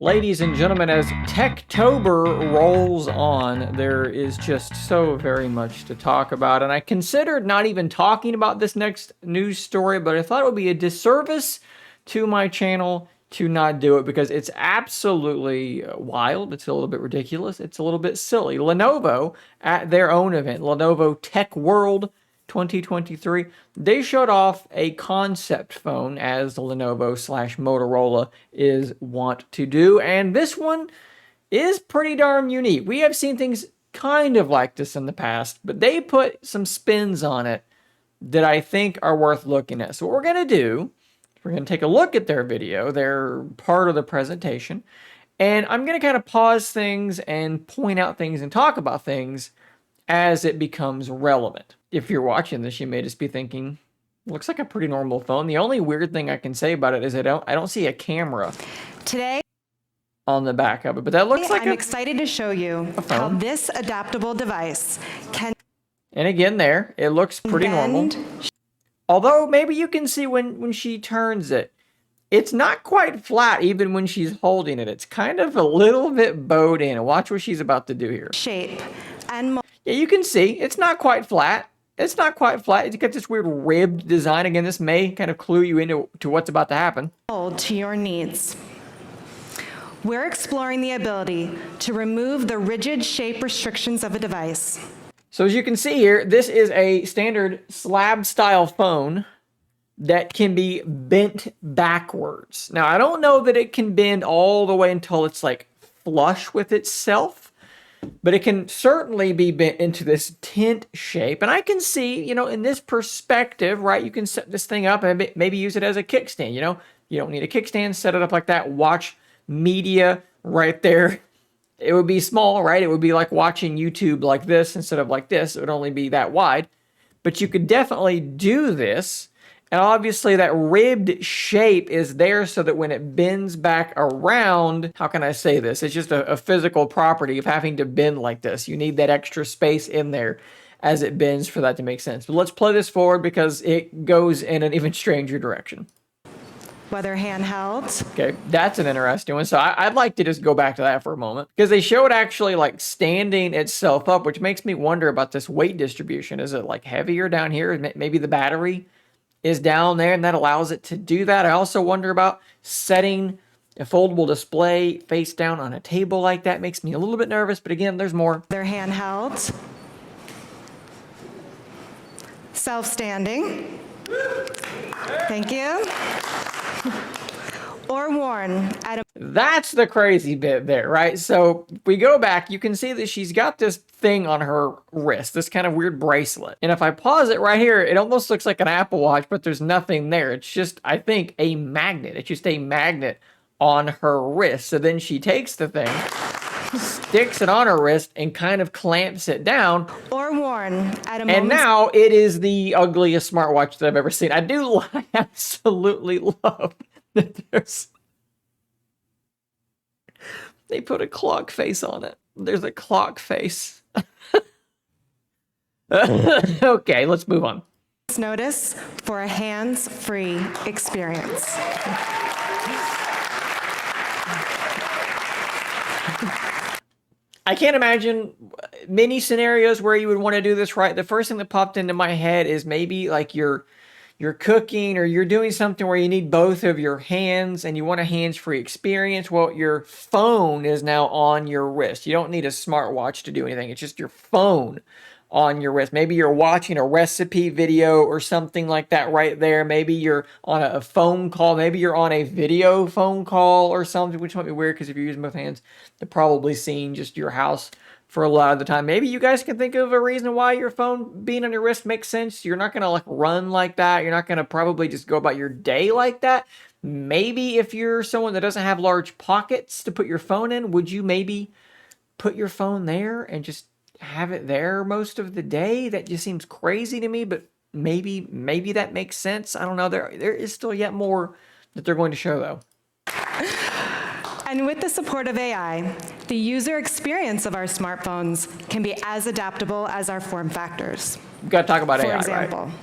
Ladies and gentlemen, as Techtober rolls on, there is just so very much to talk about. And I considered not even talking about this next news story, but I thought it would be a disservice to my channel to not do it because it's absolutely wild. It's a little bit ridiculous. It's a little bit silly. Lenovo, at their own event, Lenovo Tech World 2023, they showed off a concept phone, as the Lenovo / Motorola is wont to do, and this one is pretty darn unique. We have seen things kind of like this in the past, but they put some spins on it that I think are worth looking at. So what we're going to do, we're going to take a look at their video, their part of the presentation, and I'm going to kind of pause things and point out things and talk about things as it becomes relevant. If you're watching this, you may just be thinking, looks like a pretty normal phone. The only weird thing I can say about it is I don't see a camera today on the back of it, but that looks like I'm excited to show you how this adaptable device can. And again, there, it looks pretty normal. Although maybe you can see when she turns it, it's not quite flat even when she's holding it. It's kind of a little bit bowed in. Watch what she's about to do here. Shape and yeah, you can see it's not quite flat. It's not quite flat. It's got this weird ribbed design. Again, this may kind of clue you into what's about to happen. To your needs. We're exploring the ability to remove the rigid shape restrictions of a device. So as you can see here, this is a standard slab style phone that can be bent backwards. Now, I don't know that it can bend all the way until it's like flush with itself, but it can certainly be bent into this tent shape. And I can see, you know, in this perspective, right, you can set this thing up and maybe use it as a kickstand, you know. You don't need a kickstand, set it up like that, watch media right there. It would be small, right? It would be like watching YouTube like this instead of like this. It would only be that wide. But you could definitely do this. And obviously that ribbed shape is there so that when it bends back around, how can I say this? It's just a physical property of having to bend like this. You need that extra space in there as it bends for that to make sense. But let's play this forward because it goes in an even stranger direction. Whether handheld. Okay, that's an interesting one. So I'd like to just go back to that for a moment because they show it actually like standing itself up, which makes me wonder about this weight distribution. Is it like heavier down here? Maybe the battery is down there and that allows it to do that. I also wonder about setting a foldable display face down on a table like that. Makes me a little bit nervous, but again, there's more. They're handheld. Self-standing. Thank you. Or worn at a... That's the crazy bit there, right? So if we go back, you can see that she's got this thing on her wrist, this kind of weird bracelet. And if I pause it right here, it almost looks like an Apple Watch, but there's nothing there. It's just, I think, a magnet. It's just a magnet on her wrist. So then she takes the thing, sticks it on her wrist, and kind of clamps it down. Or worn at a moment. And now it is the ugliest smartwatch that I've ever seen. I absolutely love that they put a clock face on it. There's a clock face. Okay, let's move on. Notice for a hands-free experience. I can't imagine many scenarios where you would want to do this, right? The first thing that popped into my head is maybe like you're cooking or you're doing something where you need both of your hands and you want a hands-free experience. Well, your phone is now on your wrist. You don't need a smartwatch to do anything. It's just your phone on your wrist. Maybe you're watching a recipe video or something like that right there. Maybe you're on a phone call. Maybe you're on a video phone call or something, which might be weird because if you're using both hands, they're probably seeing just your house for a lot of the time. Maybe you guys can think of a reason why your phone being on your wrist makes sense. You're not going to like run like that. You're not going to probably just go about your day like that. Maybe if you're someone that doesn't have large pockets to put your phone in, would you maybe put your phone there and just have it there most of the day? That just seems crazy to me, but maybe that makes sense. I don't know. There is still yet more that they're going to show though. And with the support of AI, the user experience of our smartphones can be as adaptable as our form factors. We've got to talk about AI, For example, right?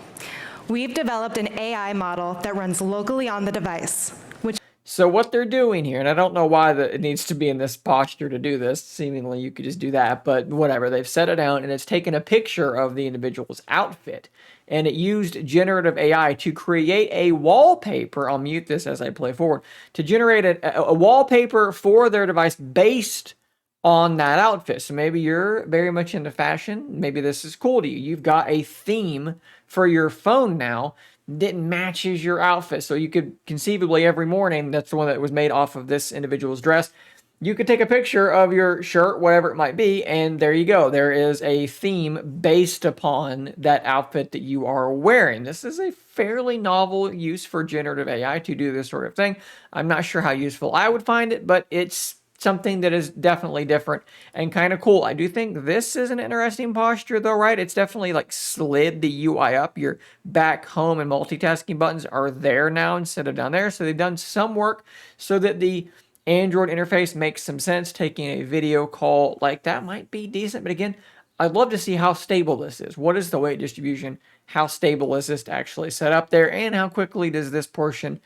we've developed an AI model that runs locally on the device, which... So what they're doing here, and I don't know why it needs to be in this posture to do this. Seemingly you could just do that, but whatever. They've set it down and it's taken a picture of the individual's outfit. And it used generative AI to create a wallpaper. I'll mute this as I play forward. To generate a wallpaper for their device based on that outfit. So maybe you're very much into fashion. Maybe this is cool to you. You've got a theme for your phone now that matches your outfit. So you could conceivably every morning, that's the one that was made off of this individual's dress, you could take a picture of your shirt, whatever it might be, and there you go. There is a theme based upon that outfit that you are wearing. This is a fairly novel use for generative AI to do this sort of thing. I'm not sure how useful I would find it, but it's something that is definitely different and kind of cool. I do think this is an interesting posture though, right? It's definitely like slid the UI up. Your back, home, and multitasking buttons are there now instead of down there. So they've done some work so that the Android interface makes some sense. Taking a video call like that might be decent. But again, I'd love to see how stable this is. What is the weight distribution? How stable is this to actually set up there? And how quickly does this portion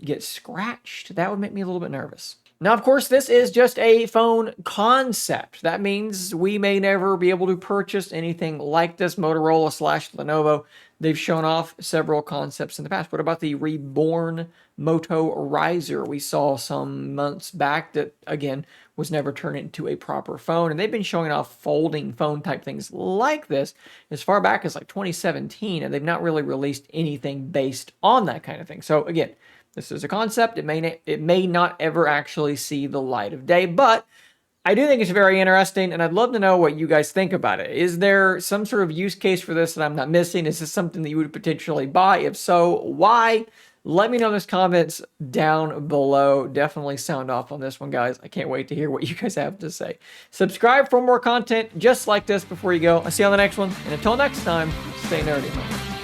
get scratched? That would make me a little bit nervous. Now, of course, this is just a phone concept. That means we may never be able to purchase anything like this. Motorola / Lenovo, they've shown off several concepts in the past. What about the reborn Moto Riser we saw some months back that, again, was never turned into a proper phone? And they've been showing off folding phone type things like this as far back as like 2017, and they've not really released anything based on that kind of thing. So again, this is a concept. It may not ever actually see the light of day, but I do think it's very interesting, and I'd love to know what you guys think about it. Is there some sort of use case for this that I'm not missing? Is this something that you would potentially buy? If so, why? Let me know in the comments down below. Definitely sound off on this one, guys. I can't wait to hear what you guys have to say. Subscribe for more content just like this before you go. I'll see you on the next one, and until next time, stay nerdy.